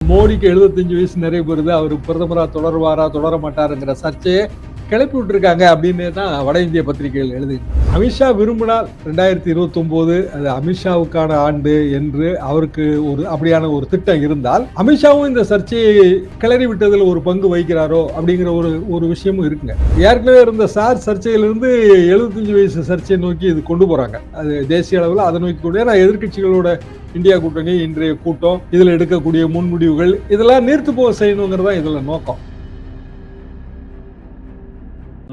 மோடிக்கு 75 வயசு நிறைய பெறுது, அவர் பிரதமரா தொடருவாரா தொடர மாட்டாருங்கிற சர்ச்சையை கிளப்பி விட்டுருக்காங்க அப்படின்னு தான் வட இந்திய பத்திரிகைகள் எழுது. அமித்ஷா விரும்பினால் 2029 அது அமித்ஷாவுக்கான ஆண்டு என்று அவருக்கு ஒரு அப்படியான ஒரு திட்டம் இருந்தால், அமித்ஷாவும் இந்த சர்ச்சையை கிளறி விட்டதில் ஒரு பங்கு வகிக்கிறாரோ அப்படிங்கிற ஒரு விஷயமும் இருக்குங்க. ஏற்கனவே இருந்த சார் சர்ச்சையிலிருந்து 75 வயசு சர்ச்சையை நோக்கி இது கொண்டு போறாங்க. அது தேசிய அளவில் அதை நோக்கி கொண்டு ஏன்னா எதிர்கட்சிகளோட இந்தியா கூட்டணி இன்றைய கூட்டம் இதுல எடுக்கக்கூடிய முன்முடிவுகள் இதெல்லாம் நீர்த்து போக செய்யணுங்கிறதா இதுல நோக்கம்.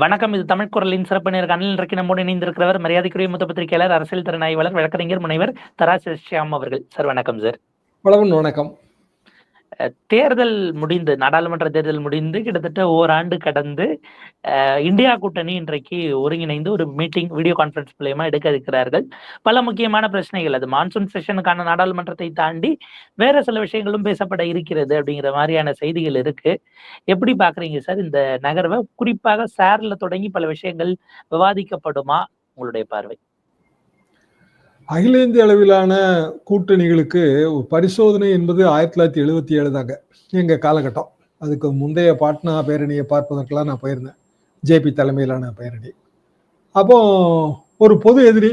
வணக்கம். இது தமிழ் குரலின் சிறப்பு நேர்காணல். இன்றைக்கு நம்மோடு இணைந்திருக்கிறவர் மரியாதைக்குரிய மூத்த பத்திரிகையாளர், அரசியல் திறனாய்வாளர், வழக்கறிஞர் முனைவர் தராசு ஷியாம் அவர்கள். சார் வணக்கம். சார் வணக்கம். தேர்தல் முடிந்து, நாடாளுமன்ற தேர்தல் முடிந்து கிட்டத்தட்ட ஓராண்டு கடந்து இந்தியா கூட்டணி இன்றைக்கு ஒருங்கிணைந்து ஒரு மீட்டிங் வீடியோ கான்பரன்ஸ் மூலமா எடுக்க இருக்கிறார்கள். பல முக்கியமான பிரச்சனைகள், அது மான்சூன் செஷனுக்கான நாடாளுமன்றத்தை தாண்டி வேற சில விஷயங்களும் பேசப்பட இருக்கிறது அப்படிங்கிற மாதிரியான செய்திகள் இருக்கு. எப்படி பாக்குறீங்க சார் இந்த நகர்வை? குறிப்பாக சார்ல தொடங்கி பல விஷயங்கள் விவாதிக்கப்படுமா? உங்களுடைய பார்வை. அகில இந்திய அளவிலான கூட்டணிகளுக்கு ஒரு பரிசோதனை என்பது 1977 தாங்க எங்க காலகட்டம். அதுக்கு முந்தைய பாட்னா பேரணியை பார்ப்பதற்கெல்லாம் நான் போயிருந்தேன், ஜேபி தலைமையிலான பேரணி. அப்போ ஒரு பொது எதிரி,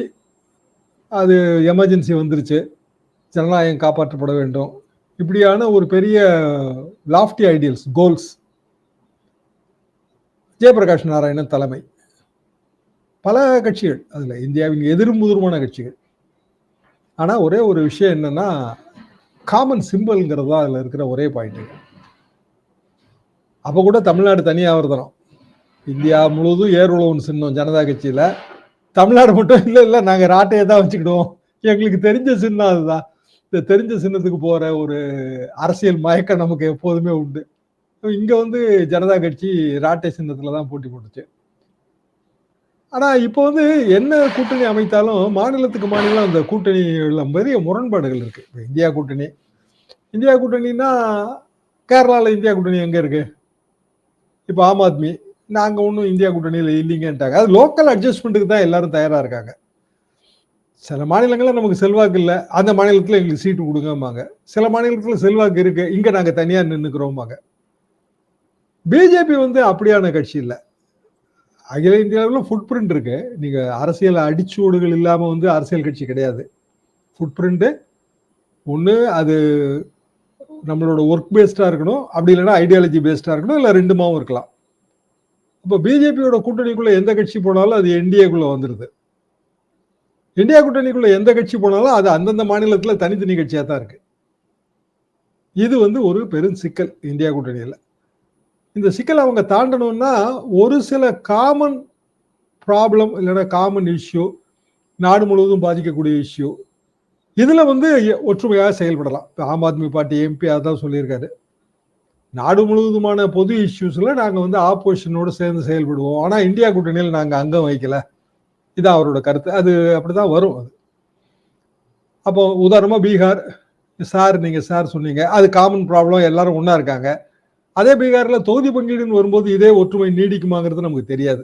அது எமர்ஜென்சி வந்துருச்சு, ஜனநாயகம் காப்பாற்றப்பட வேண்டும், இப்படியான ஒரு பெரிய lofty ideals, goals. Jayaprakash Narayanan தலைமை, பல கட்சிகள், அதுல இந்தியாவின் எதிர்முதிர்மான கட்சிகள். ஆனா ஒரே ஒரு விஷயம் என்னன்னா, காமன் சிம்பிள்ங்கிறது தான் அதுல இருக்கிற ஒரே பாயிண்ட். அப்ப கூட தமிழ்நாடு தனியாக வருதணும், இந்தியா முழுவதும் ஏர் உழவுன்னு சின்னம் ஜனதா கட்சியில, தமிழ்நாடு மட்டும் இல்லை நாங்க ராட்டையை தான் வச்சுக்கிடுவோம், எங்களுக்கு தெரிஞ்ச சின்னம் அதுதான். இந்த தெரிஞ்ச சின்னத்துக்கு போற ஒரு அரசியல் மயக்கம் நமக்கு எப்போதுமே உண்டு. இங்க வந்து ஜனதா கட்சி ராட்டை சின்னத்துல தான் போட்டி போட்டுச்சு. ஆனா இப்போ வந்து என்ன கூட்டணி அமைத்தாலும் மாநிலத்துக்கு மாநிலம் அந்த கூட்டணிகள்ல பெரிய முரண்பாடுகள் இருக்கு. இந்தியா கூட்டணின்னா கேரளால இந்தியா கூட்டணி எங்க இருக்கு? இப்ப ஆம் ஆத்மி நாங்க ஒன்றும் இந்தியா கூட்டணியில இல்லைங்கன்ட்டாங்க. அது லோக்கல் அட்ஜஸ்ட்மெண்ட்டுக்கு தான் எல்லாரும் தயாரா இருக்காங்க. சில மாநிலங்கள்ல நமக்கு செல்வாக்கு இல்லை, அந்த மாநிலத்துல எங்களுக்கு சீட்டு கொடுங்கம்பாங்க. சில மாநிலத்துல செல்வாக்கு இருக்கு, இங்க நாங்க தனியா நின்னுக்கிறோம்பாங்க. பிஜேபி வந்து அப்படியான கட்சி இல்லை. அகில இந்தியாவில் ஃபுட் பிரிண்ட் இருக்கு. நீங்க அரசியல் அடிச்சூடுகள் இல்லாம வந்து அரசியல் கட்சி கிடையாது. ஃபுட் பிரிண்ட் ஒன்று அது நம்மளோட ஒர்க் பேஸ்டா இருக்கணும், அப்படி இல்லைன்னா ஐடியாலஜி பேஸ்டா இருக்கணும், இல்லை ரெண்டுமாவும் இருக்கலாம். இப்போ பிஜேபியோட கூட்டணிக்குள்ள எந்த கட்சி போனாலும் அது என்டிஏக்குள்ள வந்துருது. இந்தியா கூட்டணிக்குள்ள எந்த கட்சி போனாலும் அது அந்தந்த மாநிலத்தில் தனித்தனி கட்சியாக தான் இருக்கு. இது வந்து ஒரு பெரும் சிக்கல் இந்தியா கூட்டணியில். இந்த சிக்கல் அவங்க தாண்டணும்னா ஒரு சில காமன் ப்ராப்ளம் இல்லைன்னா காமன் இஷ்யூ, நாடு முழுவதும் பாதிக்கக்கூடிய இஷ்யூ, இதுல வந்து ஒற்றுமையாக செயல்படலாம். ஆம் ஆத்மி பார்ட்டி எம்பி அதான் சொல்லியிருக்காரு, நாடு முழுவதுமான பொது இஷ்யூஸ்ல நாங்க வந்து ஆப்போசிஷனோடு சேர்ந்து செயல்படுவோம், ஆனா இந்தியா கூட்டணியில் நாங்க அங்கம் வைக்கல, இதான் அவரோட கருத்து. அது அப்படிதான் வரும். அது அப்போ உதாரணமா பீகார் நீங்க சொன்னீங்க, அது காமன் ப்ராப்ளம், எல்லாரும் ஒன்னா இருக்காங்க. அதே பீகார்ல தொகுதி பங்கீடுன்னு வரும்போது இதே ஒற்றுமை நீடிக்குமாங்கிறது நமக்கு தெரியாது.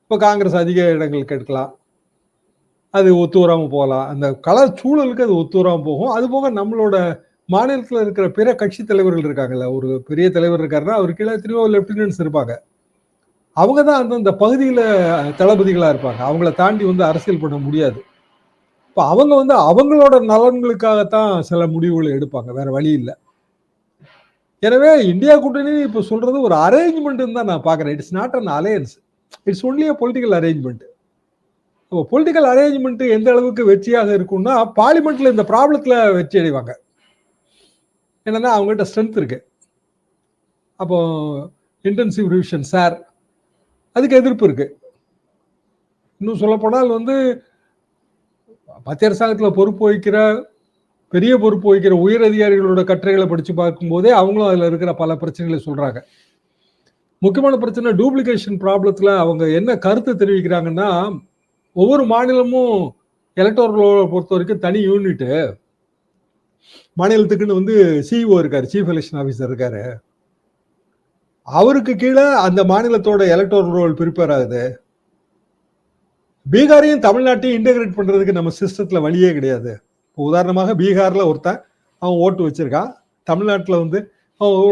இப்போ காங்கிரஸ் அதிக இடங்கள் கேட்கலாம், அது ஒத்து வராம போகலாம், அந்த கள சூழலுக்கு அது ஒத்து வராம போகும். அது போக நம்மளோட மாநிலத்தில் இருக்கிற பிற கட்சி தலைவர்கள் இருக்காங்கல்ல, ஒரு பெரிய தலைவர் இருக்காருன்னா அவர் கீழே எத்தனையோ லெப்டினன்ட்ஸ் இருப்பாங்க. அவங்க தான் அந்தந்த பகுதியில தளபதிகளா இருப்பாங்க. அவங்கள தாண்டி வந்து அரசியல் பண்ண முடியாது. இப்போ அவங்க வந்து அவங்களோட நலன்களுக்காகத்தான் சில முடிவுகளை எடுப்பாங்க, வேற வழி இல்லை. எனவே இந்தியா கூட்டணி இப்போ சொல்றது ஒரு அரேஞ்ச்மெண்ட் தான் நான் பார்க்குறேன். It's not an alliance, it's only a political arrangement. இப்போ பொலிட்டிக்கல் அரேஞ்ச்மெண்ட் எந்த அளவுக்கு வெற்றியாக இருக்கும்னா, பார்லிமெண்ட்ல இந்த ப்ராப்ளத்துல வெற்றி அடைவாங்க. என்னன்னா அவங்ககிட்ட ஸ்ட்ரென்த் இருக்கு. அப்போ இன்டென்சிவ் ரிவிஷன் சார், அதுக்கு எதிர்ப்பு இருக்கு. இன்னும் சொல்ல போனால் வந்து மத்திய அரசாங்கத்தில் பெரிய பொறுப்பு வகிக்கிற உயர் அதிகாரிகளோட கட்டுரைகளை படிச்சு பார்க்கும் போதே அவங்களும் அதுல இருக்கிற பல பிரச்சனைகளை சொல்றாங்க. முக்கியமான பிரச்சனை டூப்ளிகேஷன் ப்ராப்ளத்துல அவங்க என்ன கருத்து தெரிவிக்கிறாங்கன்னா, ஒவ்வொரு மாநிலமும் எலக்டோரல் பொறுத்த வரைக்கும் தனி யூனிட், மாநிலத்துக்குன்னு வந்து சிஇஓ இருக்காரு, சீஃப் எலெக்ஷன் ஆஃபீஸர் இருக்காரு, அவருக்கு கீழே அந்த மாநிலத்தோட எலக்டோரல் ரோல் ப்ரிப்பேர் ஆகுது. பீகாரையும் தமிழ்நாட்டையும் இன்டெகிரேட் பண்றதுக்கு நம்ம சிஸ்டத்துல வழியே கிடையாது. உதாரணமாக பீகார்ல ஒருத்தன் அவன் ஓட்டு வச்சிருக்கான், தமிழ்நாட்டில் வந்து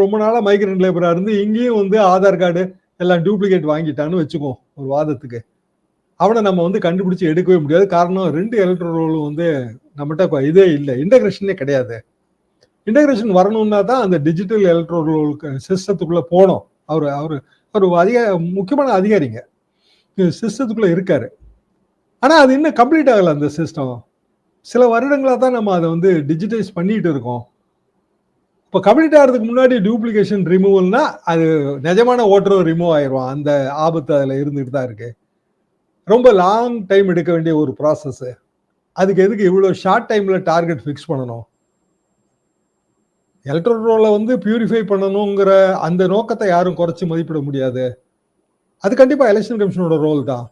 ரொம்ப நாளாக மைக்ரண்ட் லேபராக இருந்து இங்கேயும் வந்து ஆதார் கார்டு எல்லாம் டூப்ளிகேட் வாங்கிட்டான்னு வச்சுக்கோ ஒரு வாதத்துக்கு. அவனை நம்ம வந்து கண்டுபிடிச்சு எடுக்கவே முடியாது. காரணம் 2 எலக்ட்ரல் ரோலும் வந்து நம்மகிட்ட இதே இல்லை, இன்டகிரேஷனே கிடையாது. இன்டகிரேஷன் வரணும்னா தான் அந்த டிஜிட்டல் எலக்ட்ரல் ரோல் சிஸ்டத்துக்குள்ள போனோம். அவர் முக்கியமான அதிகாரிங்க சிஸ்டத்துக்குள்ள இருக்காரு. ஆனா அது இன்னும் கம்ப்ளீட் ஆகல அந்த சிஸ்டம். சில வருடங்களா தான் நம்ம அதை வந்து டிஜிட்டைஸ் பண்ணிட்டு இருக்கோம். இப்போ கம்ப்ளீட் ஆகிறதுக்கு முன்னாடி டூப்ளிகேஷன் ரிமூவல்னா அது நிஜமான ஓட்டரும் ரிமூவ் ஆயிடுவான். அந்த ஆபத்து அதில் இருந்துட்டு தான் இருக்கு. ரொம்ப லாங் டைம் எடுக்க வேண்டிய ஒரு ப்ராசஸ். அதுக்கு எதுக்கு இவ்வளோ ஷார்ட் டைம்ல டார்கெட் ஃபிக்ஸ் பண்ணணும்? எலக்ட்ரல் ரோலை வந்து பியூரிஃபை பண்ணணுங்கிற அந்த நோக்கத்தை யாரும் குறைச்சி மதிப்பிட முடியாது. அது கண்டிப்பாக எலெக்ஷன் கமிஷனோட ரோல் தான்.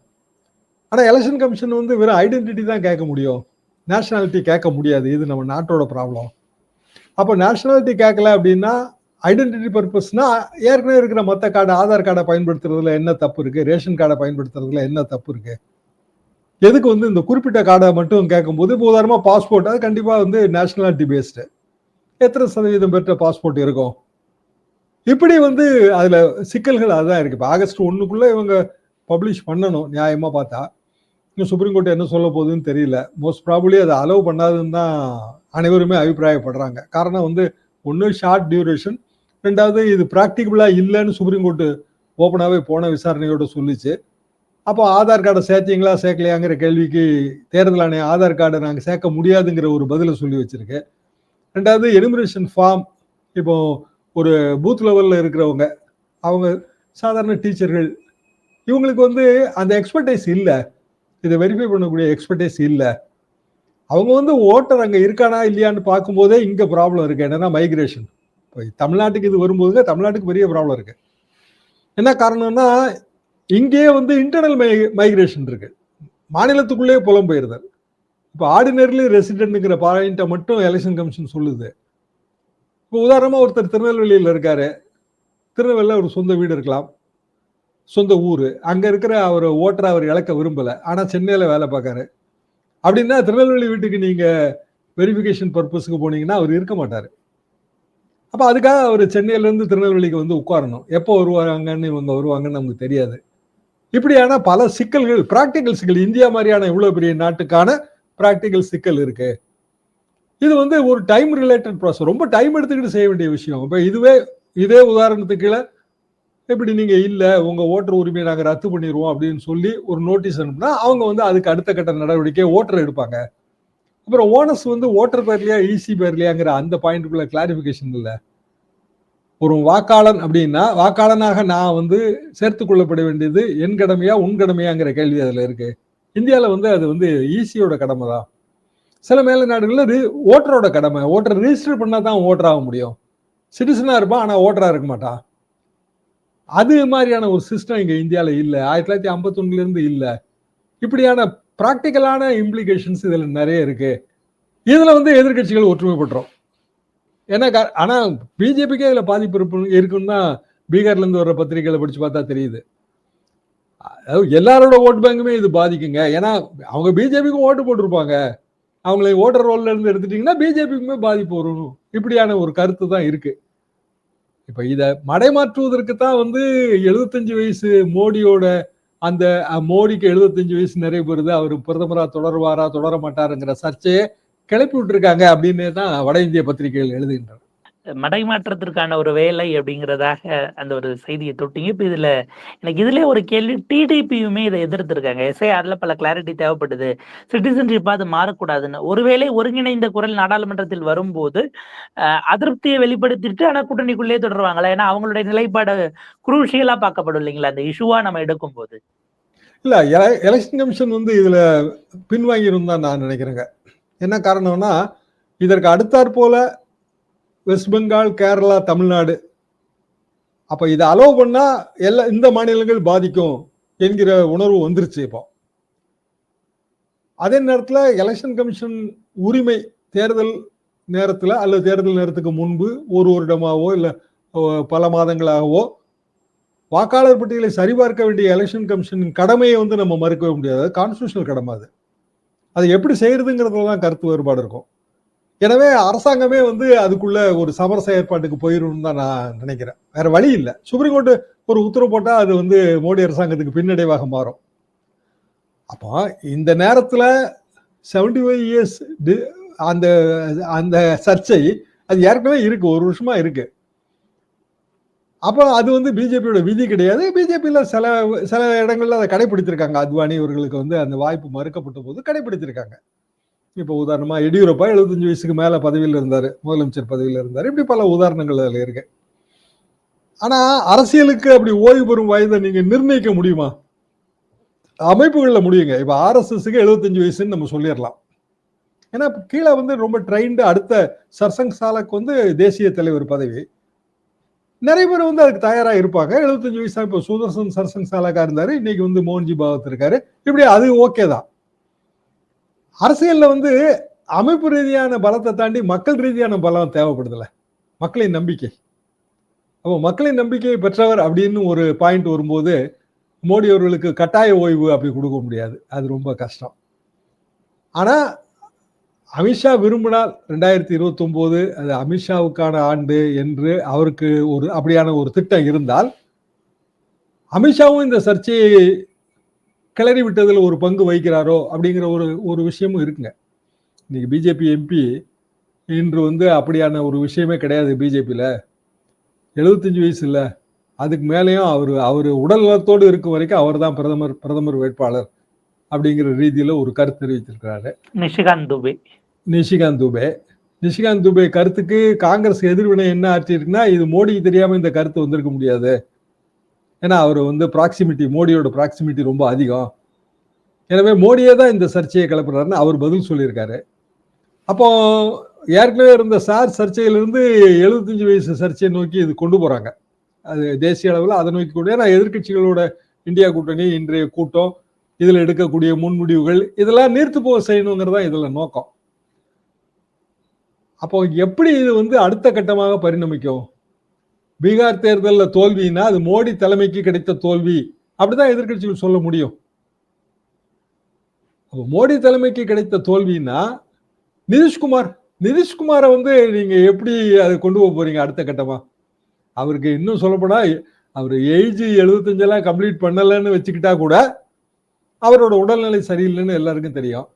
ஆனால் எலெக்ஷன் கமிஷன் வந்து வெறும் ஐடென்டிட்டி தான் கேட்க முடியும், நேஷனாலிட்டி கேட்க முடியாது. இது நம்ம நாட்டோட ப்ராப்ளம். அப்போ நேஷனாலிட்டி கேட்கல அப்படின்னா ஐடென்டிட்டி பர்பஸ்னா ஏற்கனவே இருக்கிற மற்ற கார்டு, ஆதார் கார்டை பயன்படுத்துறதுல என்ன தப்பு இருக்கு, ரேஷன் கார்டை பயன்படுத்துறதுல என்ன தப்பு இருக்கு? எதுக்கு வந்து இந்த குறிப்பிட்ட கார்டை மட்டும் கேட்கும்போது, இப்போ உதாரணமாக பாஸ்போர்ட், அது கண்டிப்பாக வந்து நேஷனாலிட்டி பேஸ்டு. எத்தனை சதவீதம் பெற்ற பாஸ்போர்ட் இருக்கும்? இப்படி வந்து அதுல சிக்கல்கள் அதுதான் இருக்கு. இப்போ ஆகஸ்ட் 1க்குள்ள இவங்க பப்ளிஷ் பண்ணணும் நியாயமா பார்த்தா. இன்னும் சுப்ரீம் கோர்ட் என்ன சொல்ல போகுதுன்னு தெரியல. மோஸ்ட் ப்ராபபிளி அதை அலோவ் பண்ணாதுன்னு தான் அனைவருமே அபிப்பிராயப்படுறாங்க. காரணம் வந்து ஒன்று ஷார்ட் டியூரேஷன், ரெண்டாவது இது ப்ராக்டிகபிளா இல்லைன்னு சுப்ரீம் கோர்ட்டு ஓப்பனாகவே போன விசாரணையோட சொல்லிச்சு. அப்போ ஆதார் கார்டை சேர்த்தீங்களா சேர்க்கலையாங்கிற கேள்விக்கு தேர்தல் ஆணையம் ஆதார் கார்டை நாங்கள் சேர்க்க முடியாதுங்கிற ஒரு பதிலை சொல்லி வச்சிருக்கு. ரெண்டாவது எனுமரேஷன் ஃபார்ம், இப்போ ஒரு பூத் லெவலில் இருக்கிறவங்க, அவங்க சாதாரண டீச்சர்கள், இவங்களுக்கு வந்து அந்த எக்ஸ்பர்டைஸ் இல்லை, இதை வெரிஃபை பண்ணக்கூடிய எக்ஸ்பர்டைஸ் இல்லை. அவங்க வந்து ஓட்டர் அங்கே இருக்கானா இல்லையான்னு பார்க்கும்போதே இங்கே ப்ராப்ளம் இருக்கு. என்னன்னா மைக்ரேஷன். இப்போ தமிழ்நாட்டுக்கு இது வரும்போது தமிழ்நாட்டுக்கு பெரிய ப்ராப்ளம் இருக்கு. என்ன காரணம்னா இங்கேயே வந்து இன்டர்னல் மைக்ரேஷன் இருக்கு, மாநிலத்துக்குள்ளேயே புலம்பெயர்தல். இப்போ ஆர்டினரிலி ரெசிடென்ட்ங்கிற பாயிண்ட்டை மட்டும் எலெக்ஷன் கமிஷன் சொல்லுது. இப்போ உதாரணமாக ஒருத்தர் திருநெல்வேலியில் இருக்காரு, திருநெல்வேலியில் ஒரு சொந்த வீடு இருக்கலாம், சொந்த ஊர், அங்கே இருக்கிற அவர் ஓட்டரை அவர் இழக்க விரும்பலை, ஆனால் சென்னையில் வேலை பார்க்காரு அப்படின்னா திருநெல்வேலி வீட்டுக்கு நீங்கள் வெரிஃபிகேஷன் பர்பஸுக்கு போனீங்கன்னா அவர் இருக்க மாட்டார். அப்போ அதுக்காக அவர் சென்னையிலேருந்து திருநெல்வேலிக்கு வந்து உட்காரணும். எப்போ வருவாங்கன்னு இவங்க வருவாங்கன்னு நமக்கு தெரியாது. இப்படியான பல சிக்கல்கள், பிராக்டிக்கல் சிக்கல், இந்தியா மாதிரியான இவ்வளோ பெரிய நாட்டுக்கான பிராக்டிக்கல் சிக்கல் இருக்கு. இது வந்து ஒரு டைம் ரிலேட்டட் ப்ராசஸ், ரொம்ப டைம் எடுத்துக்கிட்டு செய்ய வேண்டிய விஷயம். இப்போ இதே உதாரணத்துக்கு எப்படி நீங்க இல்லை உங்க ஓட்டர் உரிமையை நாங்கள் ரத்து பண்ணிடுவோம் அப்படின்னு சொல்லி ஒரு நோட்டீஸ் அனுப்புனா அவங்க வந்து அதுக்கு அடுத்த கட்ட நடவடிக்கை ஓட்டர் எடுப்பாங்க. அப்புறம் ஓனர்ஸ் வந்து ஓட்டர் பேர்லையா இசி பேர்லையாங்கிற அந்த பாயிண்ட்டுக்குள்ள கிளாரிஃபிகேஷன் இல்லை. ஒரு வாக்காளன் அப்படின்னா வாக்காளனாக நான் வந்து சேர்த்து கொள்ளப்பட வேண்டியது என் கடமையா உன் கடமையாங்கிற கேள்வி அதில் இருக்கு. இந்தியாவில் வந்து அது வந்து ஈசியோட கடமை தான். சில மேல நாடுகளில் ஓட்டரோட கடமை. ஓட்டர் ரிஜிஸ்டர் பண்ணா தான் ஓட்டர் ஆக முடியும். சிட்டிசனா இருப்பான் ஆனால் ஓட்டரா இருக்க மாட்டான். அது மாதிரியான ஒரு சிஸ்டம் இங்க இந்தியாவில் இல்லை, 1951 இருந்து இல்லை. இப்படியான பிராக்டிக்கலான இம்ப்ளிகேஷன்ஸ் இதுல நிறைய இருக்கு. இதுல வந்து எதிர்கட்சிகள் ஒற்றுமைப்பட்டுரும். ஏன்னா ஆனா பிஜேபிக்கே இதுல பாதிப்பு இருக்குன்னு தான் பீகார்ல இருந்து வர்ற பத்திரிகைகளை படிச்சு பார்த்தா தெரியுது. எல்லாரோட ஓட்டு பேங்குமே இது பாதிக்குங்க. ஏன்னா அவங்க பிஜேபிக்கும் ஓட்டு போட்டிருப்பாங்க, அவங்களை ஓட்டர் ரோல்ல இருந்து எடுத்துட்டீங்கன்னா பிஜேபிக்குமே பாதிப்பு வரும். இப்படியான ஒரு கருத்து தான் இருக்கு. இப்ப இத மடைமாற்றுவதற்கு தான் வந்து 75 வயசு மோடியோட அந்த மோடிக்கு 75 வயசு நிறைவேறுது, அவர் பிரதமரா தொடருவாரா தொடர மாட்டாருங்கிற சர்ச்சையை கிளப்பி விட்டுருக்காங்க அப்படின்னு தான் வட இந்திய பத்திரிகைகள் எழுதுகின்றன. மடைமாற்றத்திற்கான ஒரு வேலை அப்படிங்கிறதாக அந்த ஒரு செய்தியை தொட்டிங்க. இப்போ எனக்கு இதுல ஒரு கேள்வி, டிடிபியுமே இதை எதிர்த்திருக்காங்க. அதுல பல கிளாரிட்டி தேவைப்படுது, சிட்டிசன்ஷிப் அது மாறக்கூடாதுன்னு. ஒருவேளை ஒருங்கிணைந்த குரல் நாடாளுமன்றத்தில் வரும்போது அதிருப்தியை வெளிப்படுத்திட்டு ஆனா கூட்டணிக்குள்ளேயே தொடருவாங்களா? ஏன்னா அவங்களுடைய நிலைப்பாடு குரூஷியலா பார்க்கப்படும் இல்லைங்களா அந்த இஷ்யூவா நம்ம எடுக்கும் போது. இல்ல, எலெக்ஷன் கமிஷன் வந்து இதுல பின்வாங்கிரும் தான் நான் நினைக்கிறேங்க. என்ன காரணம்னா இதற்கு அடுத்தாற் போல வெஸ்ட் பெங்கால், கேரளா, தமிழ்நாடு, அப்ப இதை அலோவ் பண்ணா இந்த மாநிலங்கள் பாதிக்கும் என்கிற உணர்வு வந்துருச்சு. இப்போ அதே நேரத்தில் எலெக்ஷன் கமிஷன் உரிமை தேர்தல் நேரத்தில் அல்லது தேர்தல் நேரத்துக்கு முன்பு ஒரு வருடமாகவோ இல்லை பல மாதங்களாகவோ வாக்காளர் பட்டியலை சரிபார்க்க வேண்டிய எலெக்ஷன் கமிஷனின் கடமையை வந்து நம்ம மறுக்கவே முடியாது. கான்ஸ்டியூஷனல் கடமை. அது எப்படி செய்யறதுங்கிறதுலாம் கருத்து வேறுபாடு இருக்கும். எனவே அரசாங்கமே வந்து அதுக்குள்ள ஒரு சமரச ஏற்பாட்டுக்கு போயிடும் தான் நான் நினைக்கிறேன். வேற வழி இல்லை. சுப்ரீம் கோர்ட் ஒரு உத்தரவு போட்டா அது வந்து மோடி அரசாங்கத்துக்கு பின்னடைவாக மாறும். அப்போ இந்த நேரத்துல 75 இயர்ஸ் அந்த அந்த சர்ச்சை அது ஏற்கனவே இருக்கு, ஒரு வருஷமா இருக்கு. அப்போ அது வந்து பிஜேபியோட விதி கிடையாது. பிஜேபியில சில சில இடங்கள்ல அதை கடைபிடித்திருக்காங்க. அத்வானி இவர்களுக்கு வந்து அந்த வாய்ப்பு மறுக்கப்பட்ட போது கடைபிடித்திருக்காங்க. இப்போ உதாரணமா எடியூரப்பா 75 வயசுக்கு மேல பதவியில் இருந்தாரு, முதலமைச்சர் பதவியில் இருந்தாரு. இப்படி பல உதாரணங்கள் அதுல இருக்கு. ஆனா அரசியலுக்கு அப்படி ஓய்வு பெறும் வயதை நீங்க நிர்ணயிக்க முடியுமா? அமைப்புகள்ல முடியுங்க. இப்ப ஆர்எஸ்எஸ்க்கு 75 வயசுன்னு நம்ம சொல்லிடலாம். ஏன்னா கீழே வந்து ரொம்ப ட்ரைன்டு அடுத்த சர்சங் சாலக் வந்து தேசிய தலைவர் பதவி. நிறைய பேர் வந்து அதுக்கு தயாரா இருப்பாங்க. 75 வயசா இப்போ சுதர்சன் சர்சங் சாலக்கா இருந்தாரு, இன்னைக்கு வந்து மோகன்ஜி பாகவத் இருக்காரு. இப்படி அது ஓகே தான். அரசியல்ல வந்து அமைப்பு ரீதியான பலத்தை தாண்டி மக்கள் ரீதியான பலம் தேவைப்படுதுல, மக்களின் நம்பிக்கை. அப்போ மக்களின் நம்பிக்கையை பெற்றவர் அப்படின்னு ஒரு பாயிண்ட் வரும்போது மோடி அவர்களுக்கு கட்டாய ஓய்வு அப்படி கொடுக்க முடியாது. அது ரொம்ப கஷ்டம். ஆனா அமித்ஷா விரும்பினால் 2029 அது அமித்ஷாவுக்கான ஆண்டு என்று அவருக்கு ஒரு அப்படியான ஒரு திட்டம் இருந்தால், அமித்ஷாவும் இந்த சர்ச்சையை கிளறி விட்டதில் ஒரு பங்கு வகிக்கிறாரோ அப்படிங்கிற ஒரு விஷயமும் இருக்குங்க. இன்னைக்கு பிஜேபி எம்பி இன்று வந்து அப்படியான ஒரு விஷயமே கிடையாது பிஜேபியில. 75 வயசு இல்லை, அதுக்கு மேலேயும் அவர் உடல் நலத்தோடு இருக்கும் வரைக்கும் அவர் தான் பிரதமர் வேட்பாளர் அப்படிங்கிற ரீதியில ஒரு கருத்து தெரிவித்திருக்கிறாரு. நிஷிகாந்த் துபே கருத்துக்கு காங்கிரஸ் எதிர்வினை என்ன ஆற்றிருக்குன்னா, இது மோடிக்கு தெரியாம இந்த கருத்து வந்திருக்க முடியாது. ஏன்னா அவர் வந்து மோடியோட ப்ராக்சிமிட்டி ரொம்ப அதிகம். எனவே மோடியே தான் இந்த சர்ச்சையை கிளப்புறாருன்னு அவர் பதில் சொல்லியிருக்காரு. அப்போ ஏற்கனவே இருந்த சர்ச்சையிலிருந்து 75 வயசு சர்ச்சையை நோக்கி இது கொண்டு போறாங்க. அது தேசிய அளவில் அதை நோக்கி கொண்டு, ஏன்னா எதிர்கட்சிகளோட இந்தியா கூட்டணி இன்றைய கூட்டம், இதுல எடுக்கக்கூடிய முன்முடிவுகள் இதெல்லாம் நீர்த்து போக செய்யணுங்கிறதா இதுல நோக்கம். அப்போ எப்படி இது வந்து அடுத்த கட்டமாக பரிணமிக்கும்? பீகார் தேர்தலில் தோல்வினா அது மோடி தலைமைக்கு கிடைத்த தோல்வி அப்படிதான் எதிர்கட்சிகள் சொல்ல முடியும். அப்போ மோடி தலைமைக்கு கிடைத்த தோல்வினா நிதிஷ்குமாரை வந்து நீங்க எப்படி அதை கொண்டு போக போறீங்க அடுத்த கட்டமா? அவருக்கு இன்னும் சொல்லப்போனா அவர் ஏஜ் 75 கம்ப்ளீட் பண்ணலன்னு வச்சுக்கிட்டா கூட அவரோட உடல்நிலை சரியில்லைன்னு எல்லாருக்கும் தெரியும்.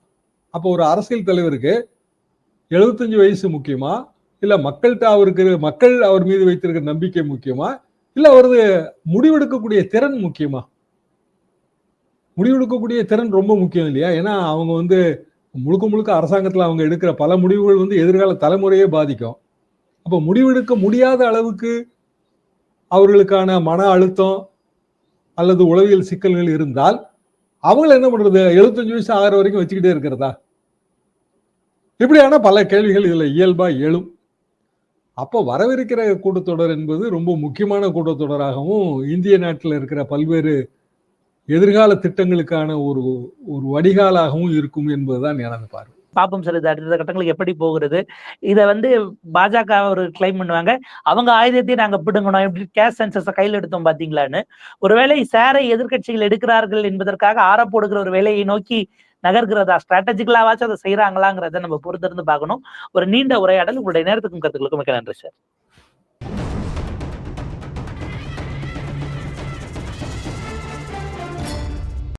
அப்போ ஒரு அரசியல் தலைவருக்கு 75 வயசு முக்கியமா, இல்ல மக்கள் அவர் மீது வைத்திருக்கிற நம்பிக்கை முக்கியமா, இல்ல அவரது முடிவெடுக்கக்கூடிய திறன் முக்கியமா? முடிவெடுக்கக்கூடிய திறன் ரொம்ப முக்கியம் இல்லையா? ஏன்னா அவங்க வந்து முழுக்க அரசாங்கத்துல அவங்க எடுக்கிற பல முடிவுகள் வந்து எதிர்கால தலைமுறையே பாதிக்கும். அப்ப முடிவெடுக்க முடியாத அளவுக்கு அவர்களுக்கான மன அழுத்தம் அல்லது உளவியல் சிக்கல்கள் இருந்தால் அவங்களை என்ன பண்றது? 75 வயசு ஆகிற வரைக்கும் வச்சுக்கிட்டே இருக்கிறதா? இப்படியான பல கேள்விகள் இதுல இயல்பா எழும். அப்போ வரவிருக்கிற கூட்டத்தொடர் என்பது ரொம்ப முக்கியமான கூட்டத்தொடராகவும் இந்திய நாட்டில் இருக்கிற பல்வேறு எதிர்கால திட்டங்களுக்கான ஒரு வடிகாலாகவும் இருக்கும் என்பதுதான் எனது பார்வை. பாப்போம் சார், இது அடுத்த கட்டங்களுக்கு எப்படி போகிறது. இதை வந்து பாஜக ஒரு கிளைம் பண்ணுவாங்க, அவங்க ஆயுதத்தையும் நாங்க பிடுங்கணும், எப்படி கேஷ் சென்சஸை கையில் எடுத்தோம் பாத்தீங்களான்னு. ஒருவேளை சாரை எதிர்கட்சிகள் எடுக்கிறார்கள் என்பதற்காக ஆறப்போடுகிற ஒரு வேலையை நோக்கி நகர்கிறதா, ஸ்ட்ராட்டஜிக்கலாவாச்சும் அதை செய்யறாங்களாங்கிறத நம்ம பொறுத்திருந்து பார்க்கணும். ஒரு நீண்ட உரையாடல். உங்களுடைய நேரத்துக்கும் கருத்துக்களுக்கும் மிக்க நன்றி சார்.